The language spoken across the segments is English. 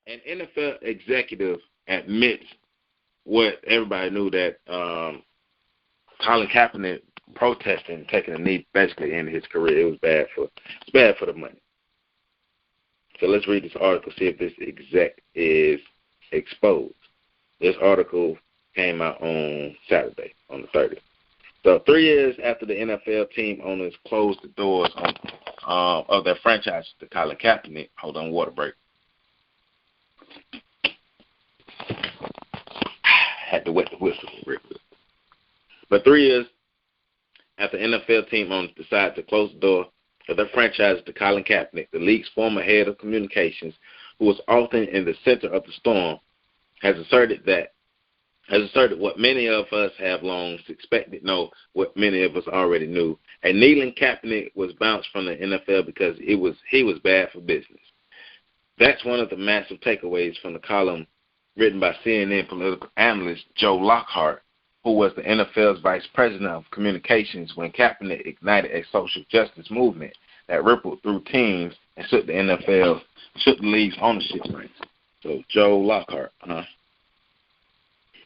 An NFL executive admits what everybody knew, that Colin Kaepernick protesting, taking a knee, basically ended his career. It was bad for the money. So let's read this article, see if this exec is exposed. This article came out on Saturday, on the 30th. So 3 years after the NFL team owners closed the doors of their franchise to Colin Kaepernick, hold on, water break. Had to wet the whistle real quick. But 3 years after NFL team owners decided to close the door of their franchise to Colin Kaepernick, the league's former head of communications, who was often in the center of the storm, has asserted what many of us have long suspected, what many of us already knew. A kneeling Kaepernick was bounced from the NFL because he was bad for business. That's one of the massive takeaways from the column written by CNN political analyst Joe Lockhart, who was the NFL's vice president of communications when Kaepernick ignited a social justice movement that rippled through teams and shook the league's ownership ranks. So Joe Lockhart,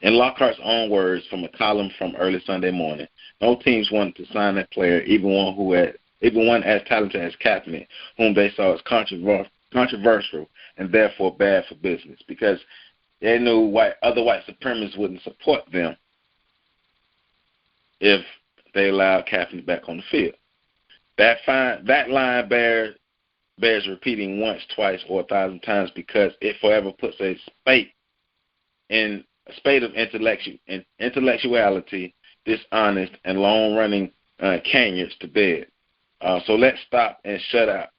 In Lockhart's own words from a column from early Sunday morning, no teams wanted to sign that player, even one as talented as Kaepernick, whom they saw as controversial and therefore bad for business, because they knew other white supremacists wouldn't support them if they allowed Kaepernick back on the field. That line bears repeating once, twice, or 1,000 times, because it forever puts a spate of intellectuality, dishonest, and long-running canards to bed. So let's stop and shout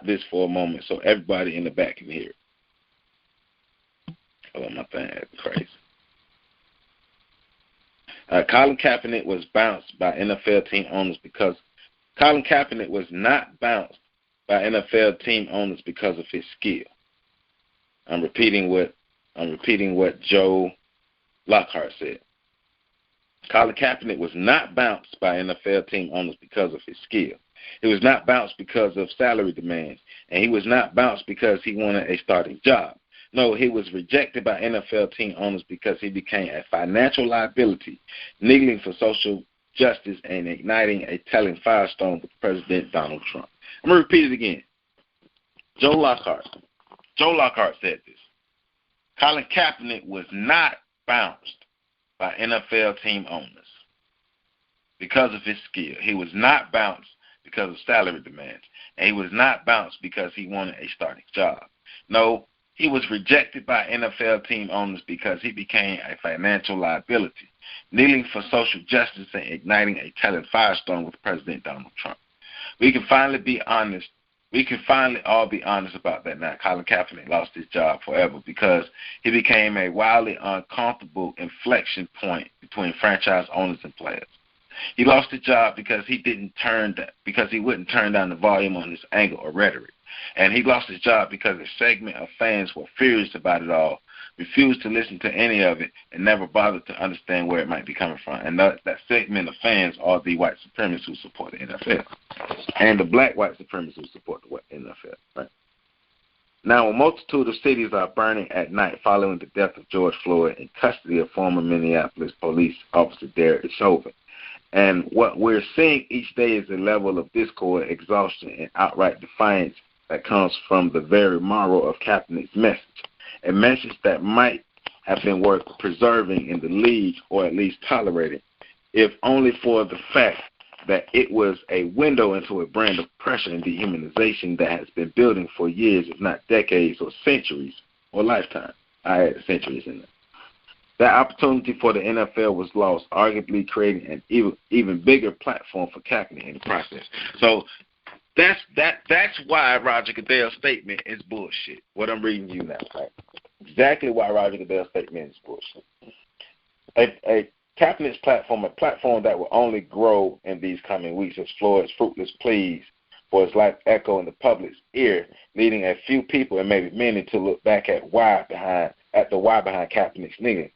this for a moment so everybody in the back can hear it. Oh, my thing is crazy. Colin Kaepernick was bounced by NFL team owners because Colin Kaepernick was not bounced by NFL team owners because of his skill. I'm repeating what Joe Lockhart said. Colin Kaepernick was not bounced by NFL team owners because of his skill. He was not bounced because of salary demands, and he was not bounced because he wanted a starting job. No, he was rejected by NFL team owners because he became a financial liability, kneeling for social justice and igniting a telling firestorm with President Donald Trump. I'm going to repeat it again. Joe Lockhart said this. Colin Kaepernick was not bounced by NFL team owners because of his skill. He was not bounced because of salary demands, and he was not bounced because he wanted a starting job. No, he was rejected by NFL team owners because he became a financial liability, kneeling for social justice and igniting a telling firestorm with President Donald Trump. We can finally all be honest about that now. Colin Kaepernick lost his job forever because he became a wildly uncomfortable inflection point between franchise owners and players. He lost his job because he wouldn't turn down the volume on his anger or rhetoric. And he lost his job because a segment of fans were furious about it all, refused to listen to any of it, and never bothered to understand where it might be coming from. And that segment of fans are the white supremacists who support the NFL, and the black white supremacists who support the NFL. Right? Now, a multitude of cities are burning at night following the death of George Floyd in custody of former Minneapolis police officer Derek Chauvin. And what we're seeing each day is a level of discord, exhaustion, and outright defiance that comes from the very marrow of Kaepernick's message, a message that might have been worth preserving in the league, or at least tolerating, if only for the fact that it was a window into a brand of pressure and dehumanization that has been building for years, if not decades or centuries or lifetime. I had centuries in there. That opportunity for the NFL was lost, arguably creating an even bigger platform for Kaepernick in the process. So that's why Roger Goodell's statement is bullshit. What I'm reading you now, right? Exactly why Roger Goodell's statement is bullshit. A Kaepernick's platform, a platform that will only grow in these coming weeks as Floyd's fruitless pleas for his life echo in the public's ear, leading a few people and maybe many to look back at the why behind Kaepernick's kneeling.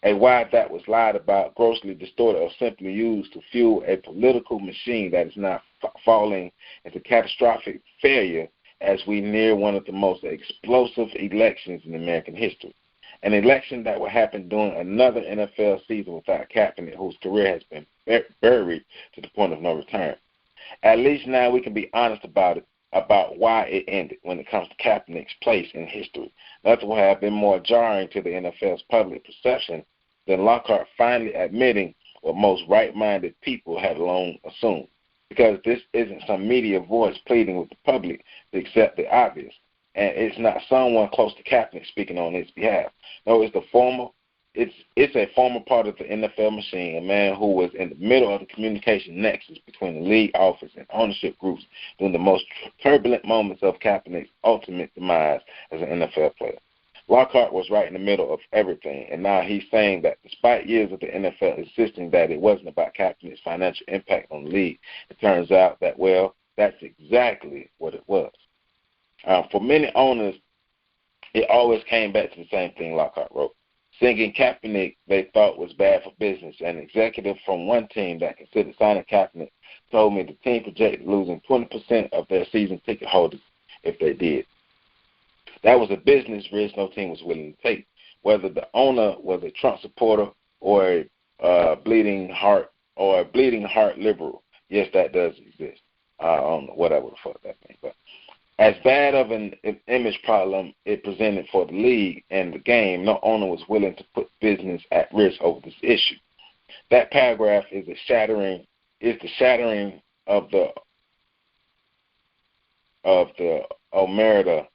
A why that was lied about, grossly distorted, or simply used to fuel a political machine that is now falling into catastrophic failure as we near one of the most explosive elections in American history. An election that will happen during another NFL season without Kaepernick, whose career has been buried to the point of no return. At least now we can be honest about it, about why it ended when it comes to Kaepernick's place in history. Nothing will have been more jarring to the NFL's public perception than Lockhart finally admitting what most right-minded people had long assumed, because this isn't some media voice pleading with the public to accept the obvious, and it's not someone close to Kaepernick speaking on his behalf. No, it's a former part of the NFL machine, a man who was in the middle of the communication nexus between the league office and ownership groups during the most turbulent moments of Kaepernick's ultimate demise as an NFL player. Lockhart was right in the middle of everything, and now he's saying that despite years of the NFL insisting that it wasn't about Kaepernick's financial impact on the league, it turns out that, well, that's exactly what it was. For many owners, it always came back to the same thing, Lockhart wrote. Singing Kaepernick they thought was bad for business. An executive from one team that considered signing Kaepernick told me the team projected losing 20% of their season ticket holders if they did. That was a business risk no team was willing to take, whether the owner was a Trump supporter or a bleeding heart liberal. Yes, that does exist. I don't know whatever the fuck that means, but as bad of an image problem it presented for the league and the game, no owner was willing to put business at risk over this issue. That paragraph is the shattering of the omerta.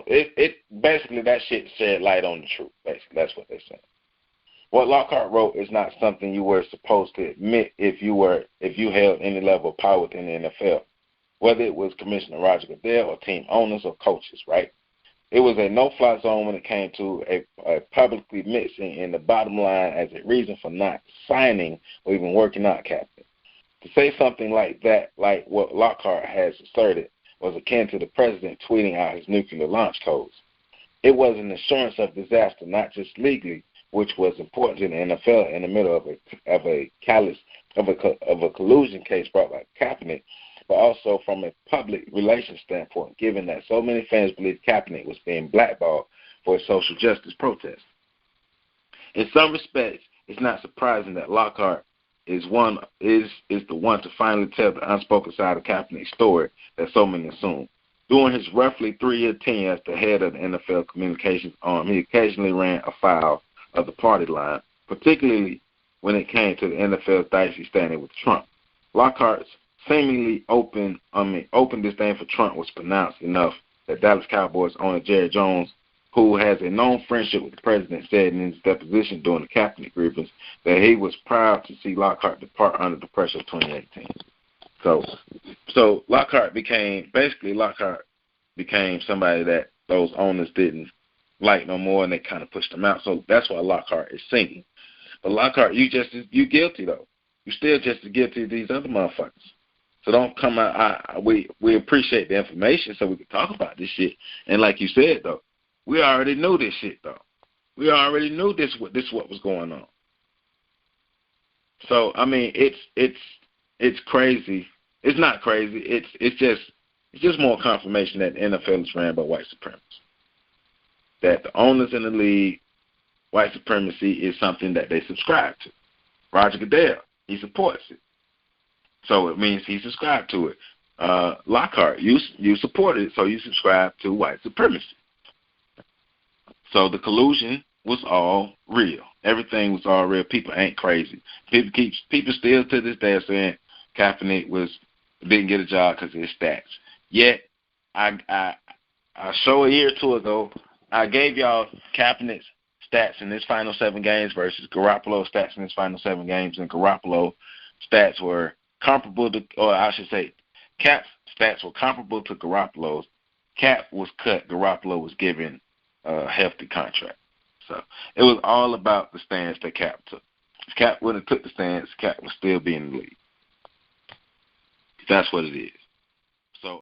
It basically, that shit shed light on the truth. Basically, that's what they're saying. What Lockhart wrote is not something you were supposed to admit if you held any level of power within the NFL, whether it was Commissioner Roger Goodell or team owners or coaches, right? It was a no-fly zone when it came to a publicly mixing in the bottom line as a reason for not signing or even working out Kaepernick. To say something like that, like what Lockhart has asserted, was akin to the president tweeting out his nuclear launch codes. It was an assurance of disaster, not just legally, which was important to the NFL in the middle of a collusion case brought by Kaepernick, but also from a public relations standpoint, given that so many fans believed Kaepernick was being blackballed for his social justice protests. In some respects, it's not surprising that Lockhart is the one to finally tell the unspoken side of Kaepernick's story that so many assume. During his roughly 3-year tenure as the head of the NFL communications arm, he occasionally ran afoul of the party line, particularly when it came to the NFL's dicey standing with Trump. Lockhart's seemingly open disdain for Trump was pronounced enough that Dallas Cowboys owner Jerry Jones, who has a known friendship with the president, said in his deposition during the Kaepernick grievance that he was proud to see Lockhart depart under the pressure of 2018. So Lockhart became somebody that those owners didn't like no more, and they kind of pushed him out. So that's why Lockhart is singing. But Lockhart, you guilty though. You still just as guilty as these other motherfuckers. So don't come out. We appreciate the information so we can talk about this shit. And like you said though, we already knew this shit though. We already knew what was going on. So I mean, it's crazy. It's not crazy. It's just more confirmation that the NFL is ran by white supremacists. That the owners in the league, white supremacy is something that they subscribe to. Roger Goodell, he supports it. So it means he subscribed to it. Lockhart, you support it, so you subscribe to white supremacy. So the collusion was all real. Everything was all real. People ain't crazy. People still to this day are saying Kaepernick didn't get a job because of his stats. Yet, I show a year or two ago, I gave y'all Kaepernick's stats in his final 7 games versus Garoppolo's stats in his final 7 games, and Garoppolo's stats were comparable to, or I should say, Cap's stats were comparable to Garoppolo's. Cap was cut. Garoppolo was given a hefty contract. So it was all about the stance that Cap took. If Cap wouldn't have took the stance, Cap would still be in the league. That's what it is.